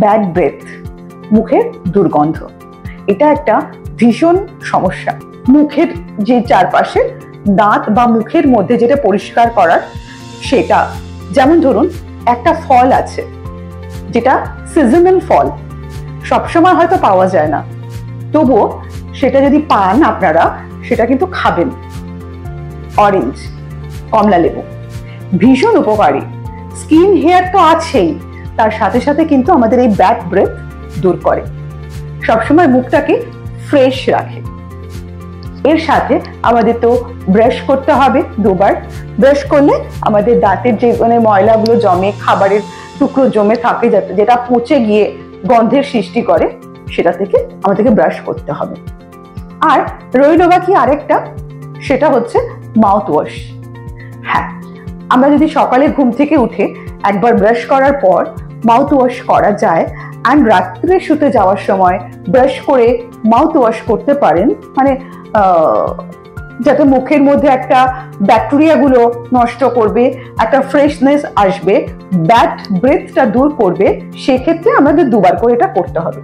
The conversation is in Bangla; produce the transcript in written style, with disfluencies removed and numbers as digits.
ব্যাড ব্রেথ, মুখের দুর্গন্ধ। এটা একটা ভীষণ সমস্যা। মুখের যে চারপাশে দাঁত বা মুখের মধ্যে যেটা পরিষ্কার করার সেটা, যেমন ধরুন একটা ফল আছে যেটা সিজনাল ফল, সবসময় হয়তো পাওয়া যায় না, তবুও সেটা যদি পান আপনারা সেটা কিন্তু খাবেন। অরেঞ্জ, কমলা লেবু ভীষণ উপকারী। স্কিন হেয়ার তো আছেই, তার সাথে সাথে কিন্তু আমাদের এই ব্যাড ব্রেথ দূর করে, সবসময় মুখটাকে ফ্রেশ রাখে। এর সাথে আমাদের তো ব্রাশ করতে হবে দুবার। ব্রাশ করলে আমাদের দাঁতের যে ময়লাগুলো জমে, খাবারের টুকরো জমে থাকে যেটা পচে গিয়ে গন্ধের সৃষ্টি করে, সেটা থেকে আমাদেরকে ব্রাশ করতে হবে। আর রইল বাকি আরেকটা, সেটা হচ্ছে মাউথ ওয়াশ। হ্যাঁ, আমরা যদি সকালে ঘুম থেকে উঠে একবার ব্রাশ করার পর মাউথ ওয়াশ করা যায়, আর রাত্রে শুতে যাওয়ার সময় ব্রাশ করে মাউথ ওয়াশ করতে পারেন, মানে যাতে মুখের মধ্যে একটা ব্যাকটেরিয়াগুলো নষ্ট করবে, একটা ফ্রেশনেস আসবে, ব্যাড ব্রেথটা দূর করবে, সেক্ষেত্রে আমাদের দুবার করে এটা করতে হবে।